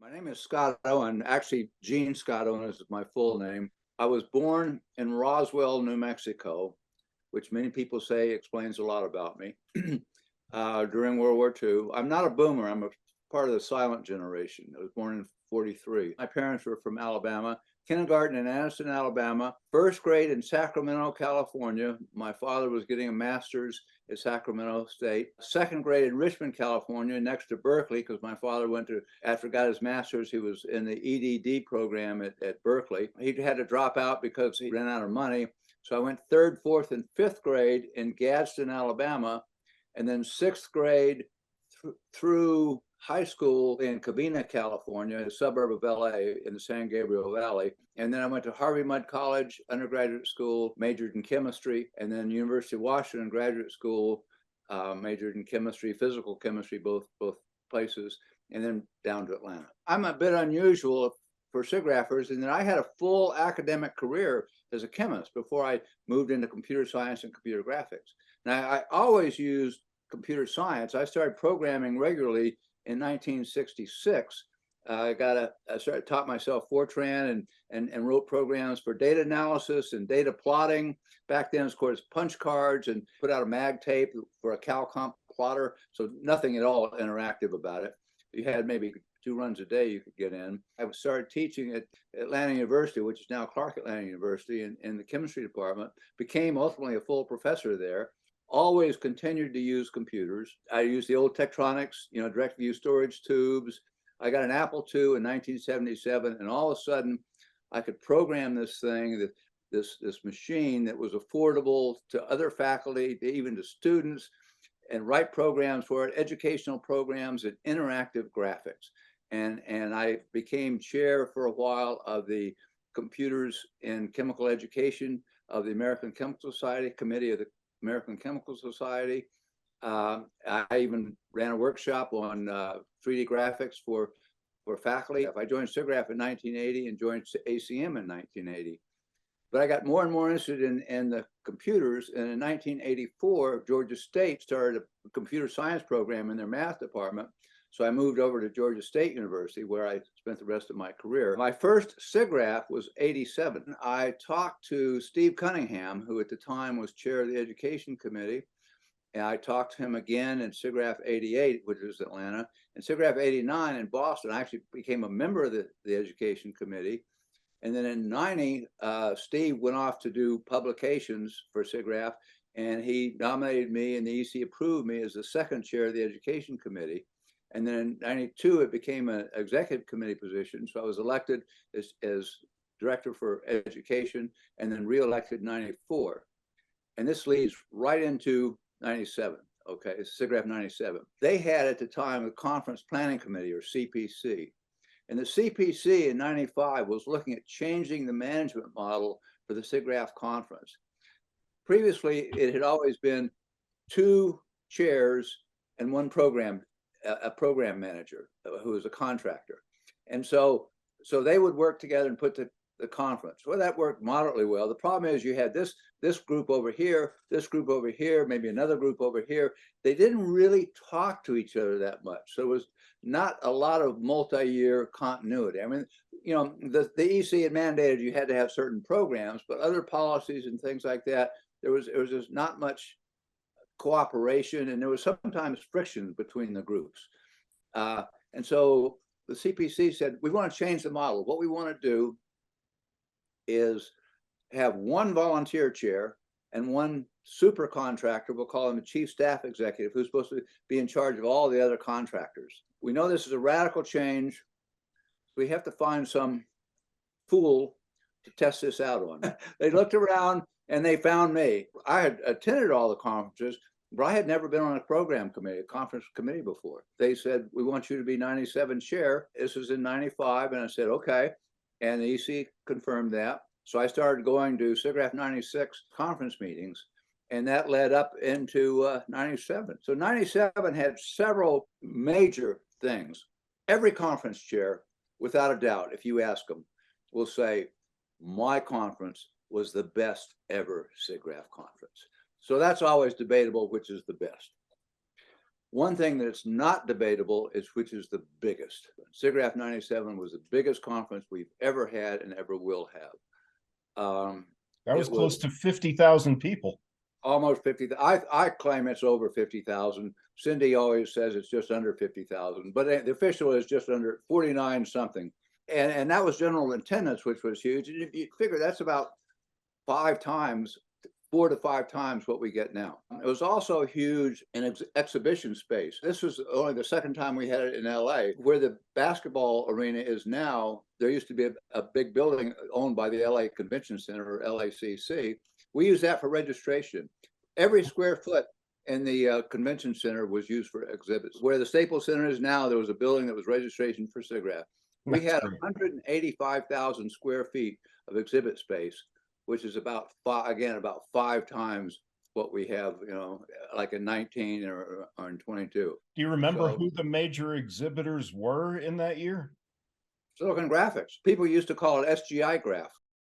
My name is Scott Owen. Actually, Gene Scott Owen is my full name. I was born in Roswell, New Mexico, which many people say explains a lot about me, during World War II. I'm not a boomer. I'm a part of the silent generation. I was born in 43. My parents were from Alabama. Kindergarten in Anniston, Alabama. First grade in Sacramento, California. My father was getting a master's at Sacramento State. Second grade in Richmond, California, next to Berkeley, because my father went to, after got his master's, he was in the EDD program at Berkeley. He had to drop out because he ran out of money. So I went third, fourth, and fifth grade in Gadsden, Alabama, and then sixth grade through high school in Covina, California, a suburb of LA in the San Gabriel Valley. And then I went to Harvey Mudd College, undergraduate school, majored in chemistry, and then University of Washington graduate school, majored in chemistry, physical chemistry, both places, and then down to Atlanta. I'm a bit unusual for SIGGRAPHers in that I had a full academic career as a chemist before I moved into computer science and computer graphics. Now, I always used computer science. I started programming regularly in 1966. I taught myself Fortran and wrote programs for data analysis and data plotting. Back then, of course, punch cards, and put out a mag tape for a CalComp plotter. So nothing at all interactive about it. You had maybe 2 runs a day you could get in. I started teaching at Atlanta University, which is now Clark Atlanta University, in the chemistry department. Became ultimately a full professor there. Always continued to use computers. I used the old Tektronix, direct view storage tubes. I got an Apple II in 1977, and all of a sudden, I could program this thing, this machine that was affordable to other faculty, even to students, and write programs for it, educational programs and interactive graphics. And I became chair for a while of the Computers in Chemical Education of the American Chemical Society, Committee of the American Chemical Society. I even ran a workshop on 3D graphics for faculty. I joined SIGGRAPH in 1980 and joined ACM in 1980. But I got more and more interested in the computers. And in 1984, Georgia State started a computer science program in their math department. So I moved over to Georgia State University, where I spent the rest of my career. My first SIGGRAPH was 87. I talked to Steve Cunningham, who at the time was chair of the Education Committee. And I talked to him again in SIGGRAPH 88, which is Atlanta, and SIGGRAPH 89 in Boston. I actually became a member of the Education Committee. And then in 90, Steve went off to do publications for SIGGRAPH, and he nominated me, and the EC approved me as the second chair of the Education Committee. And then in 92, it became an executive committee position. So I was elected as director for education, and then reelected in 94. And this leads right into 97, okay, it's SIGGRAPH 97. They had at the time a Conference Planning Committee, or CPC. And the CPC in 95 was looking at changing the management model for the SIGGRAPH conference. Previously, it had always been 2 chairs and 1 a program manager who was a contractor. And so they would work together and put the conference. Well, that worked moderately well. The problem is you had this group over here, this group over here, maybe another group over here. They didn't really talk to each other that much. So it was not a lot of multi-year continuity. I mean, the EC had mandated you had to have certain programs, but other policies and things like that, there was just not much cooperation, and there was sometimes friction between the groups. And so the CPC said, we want to change the model. What we want to do is have 1 volunteer chair and 1 super contractor, we'll call him a chief staff executive, who's supposed to be in charge of all the other contractors. We know this is a radical change. We have to find some fool to test this out on. They looked around and they found me. I had attended all the conferences, but I had never been on a program committee, a conference committee before. They said, we want you to be 97 chair. This was in 95. And I said, okay. And the EC confirmed that. So I started going to SIGGRAPH 96 conference meetings, and that led up into 97. So 97 had several major things. Every conference chair, without a doubt, if you ask them, will say, my conference was the best ever SIGGRAPH conference. So that's always debatable, which is the best. One thing that's not debatable is which is the biggest. SIGGRAPH 97 was the biggest conference we've ever had and ever will have. That was close to 50,000 people. Almost 50. I claim it's over 50,000. Cindy always says it's just under 50,000, but the official is just under 49 something. And that was general attendance, which was huge. And you figure that's about 4 to 5 times what we get now. It was also huge in exhibition space. This was only the second time we had it in LA. Where the basketball arena is now, there used to be a big building owned by the LA Convention Center, or LACC. We use that for registration. Every square foot in the convention center was used for exhibits. Where the Staples Center is now, there was a building that was registration for SIGGRAPH. We had 185,000 square feet of exhibit space, which is about 5 times what we have, like in 19 or in 22. Do you remember who the major exhibitors were in that year? Silicon Graphics. People used to call it SGI-graph.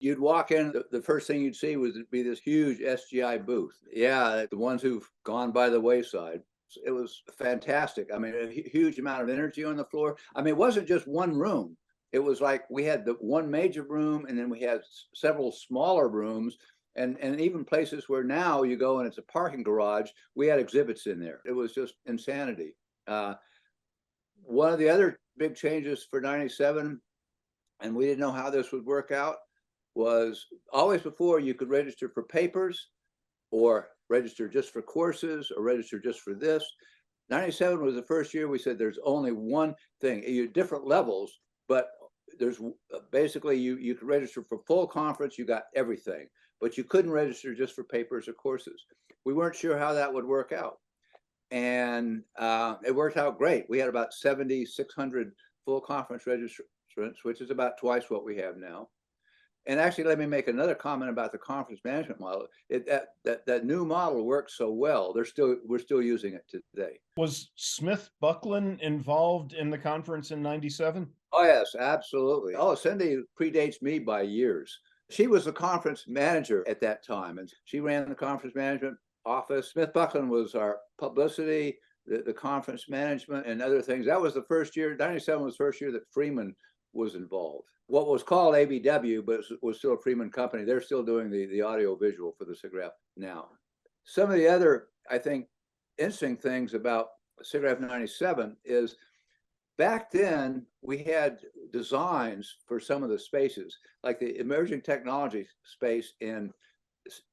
You'd walk in, the first thing you'd see would be this huge SGI booth. Yeah, the ones who've gone by the wayside. It was fantastic. I mean, a huge amount of energy on the floor. I mean, it wasn't just one room. It was like we had the one major room, and then we had several smaller rooms, and even places where now you go and it's a parking garage, we had exhibits in there. It was just insanity. One of the other big changes for 97, and we didn't know how this would work out, was always before you could register for papers or register just for courses or register just for this. 97 was the first year we said there's only one thing. You're different levels, but there's basically you could register for full conference, you got everything, but you couldn't register just for papers or courses. We weren't sure how that would work out. And it worked out great. We had about 7,600 full conference registrants, which is about twice what we have now. And actually, let me make another comment about the conference management model. That new model works so well. We're still using it today. Was Smith Buckland involved in the conference in 97? Oh, yes, absolutely. Oh, Cindy predates me by years. She was the conference manager at that time, and she ran the conference management office. Smith Buckland was our publicity, the conference management, and other things. That was the first year. 97 was the first year that Freeman was involved. What was called ABW, but was still a Freeman company. They're still doing the audio visual for the SIGGRAPH now. Some of the other, I think, interesting things about SIGGRAPH 97 is back then we had designs for some of the spaces, like the emerging technology space in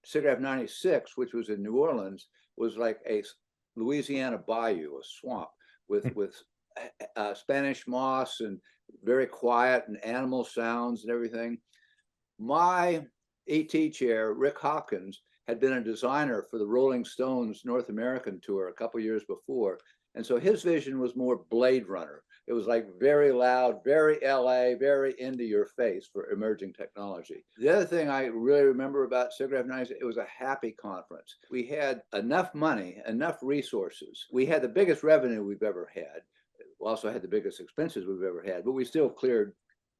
SIGGRAPH 96, which was in New Orleans, was like a Louisiana bayou, a swamp with Spanish moss and very quiet and animal sounds and everything. My ET chair, Rick Hopkins, had been a designer for the Rolling Stones North American tour a couple years before. And so his vision was more Blade Runner. It was like very loud, very LA, very into your face for emerging technology. The other thing I really remember about SIGGRAPH 97, it was a happy conference. We had enough money, enough resources. We had the biggest revenue we've ever had. We also had the biggest expenses we've ever had, but we still cleared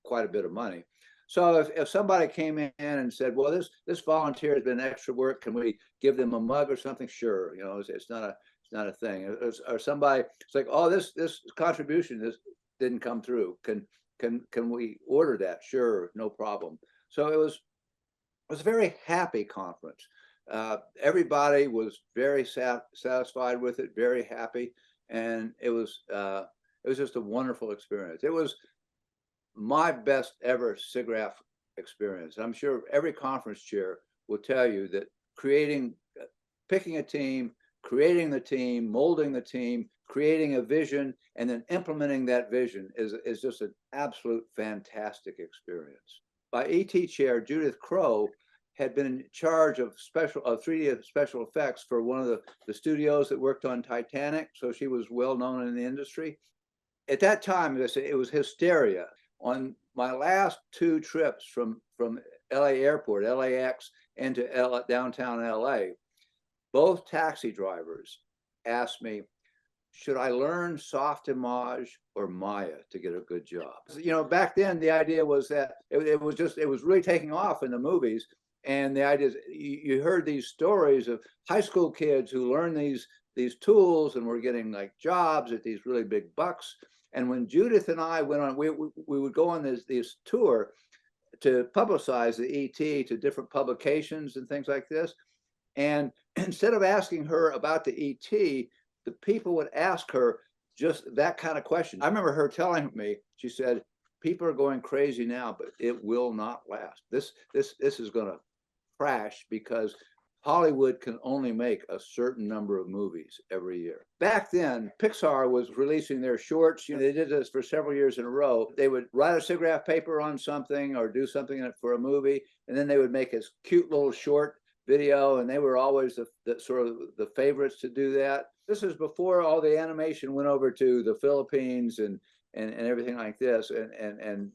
quite a bit of money. So if somebody came in and said, well, this volunteer has been extra work, can we give them a mug or something? Sure, it's not a thing. Or somebody, it's like, oh, this contribution didn't come through. Can we order that? Sure, no problem. So it was a very happy conference. Everybody was very satisfied with it, very happy, and it was just a wonderful experience. It was my best ever SIGGRAPH experience. I'm sure every conference chair will tell you that picking a team, creating the team, molding the team, creating a vision, and then implementing that vision is just an absolute fantastic experience. My ET chair, Judith Crow, had been in charge of 3D special effects for one of the studios that worked on Titanic, so she was well known in the industry. At that time, it was hysteria. On my last 2 trips from LA Airport, LAX, into downtown LA, both taxi drivers asked me, should I learn Softimage or Maya to get a good job? Back then the idea was that it was really taking off in the movies, And the idea is you heard these stories of high school kids who learn these tools and were getting like jobs at these really big bucks. And when Judith and I went on, we would go on this tour to publicize the ET to different publications and things like this. And instead of asking her about the ET, the people would ask her just that kind of question. I remember her telling me, she said, people are going crazy now, but it will not last. This is going to crash because Hollywood can only make a certain number of movies every year. Back then, Pixar was releasing their shorts. You know, they did this for several years in a row. They would write a SIGGRAPH paper on something or do something for a movie, and then they would make a cute little short video, and they were always the sort of the favorites to do that. This is before all the animation went over to the Philippines and everything like this, and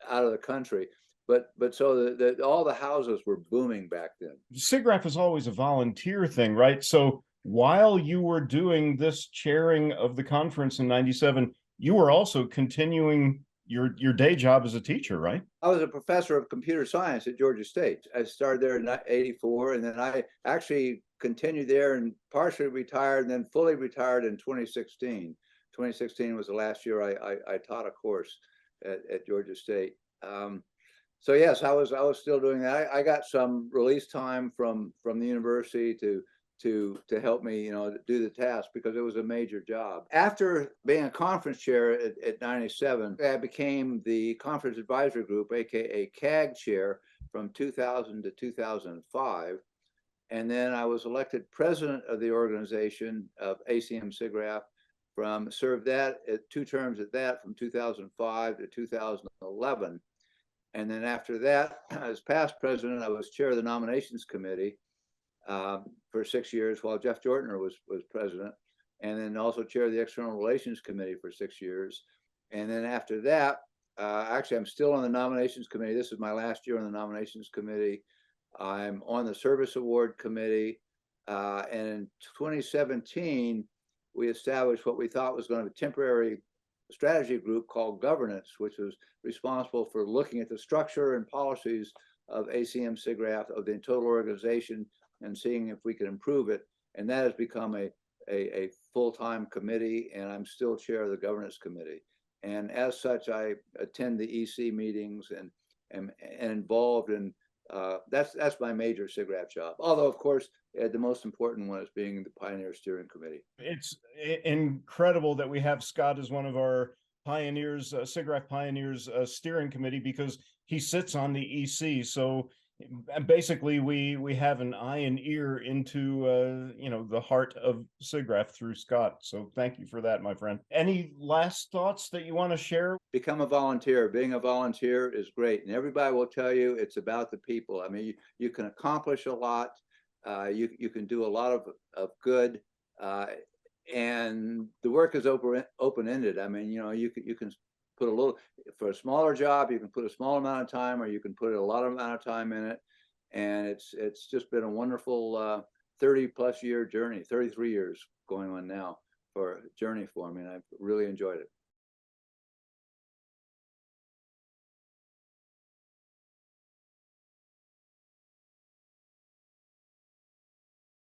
out of the country. But so all the houses were booming back then. SIGGRAPH is always a volunteer thing, right? So while you were doing this chairing of the conference in '97, you were also continuing your day job as a teacher, right? I was a professor of computer science at Georgia State. I started there in '84, and then I actually continued there and partially retired, and then fully retired in 2016. 2016 was the last year I taught a course at Georgia State. So yes, I was still doing that. I got some release time from the university to help me, you know, do the task because it was a major job. After being a conference chair at '97, I became the conference advisory group, aka CAG chair, from 2000 to 2005. And then I was elected president of the organization of ACM SIGGRAPH, served that at 2 terms at that from 2005 to 2011. And then after that, as past president, I was chair of the nominations committee for 6 years while Jeff Jortner was president, and then also chair of the external relations committee for 6 years. And then after that, actually, I'm still on the nominations committee. This is my last year on the nominations committee. I'm on the service award committee. And in 2017, we established what we thought was going to be a temporary strategy group called governance, which was responsible for looking at the structure and policies of ACM SIGGRAPH, of the total organization, and seeing if we could improve it. And that has become a full-time committee, and I'm still chair of the governance committee. And as such, I attend the EC meetings and am involved in, that's my major SIGGRAPH job. Although, of course, the most important one is being the Pioneer Steering Committee. It's incredible that we have Scott as one of our Pioneers, SIGGRAPH Pioneers Steering Committee, because he sits on the EC. So basically, we have an eye and ear into you know, the heart of SIGGRAPH through Scott. So thank you for that, my friend. Any last thoughts that you want to share? Become a volunteer. Being a volunteer is great, and everybody will tell you it's about the people. I mean, you can accomplish a lot. You can do a lot of good, and the work is open-ended. I mean, you know, you can put a little, for a smaller job, you can put a small amount of time, or you can put a lot of amount of time in it. And it's just been a wonderful 30+ year journey, 33 years going on now, for a journey for me, and I've really enjoyed it.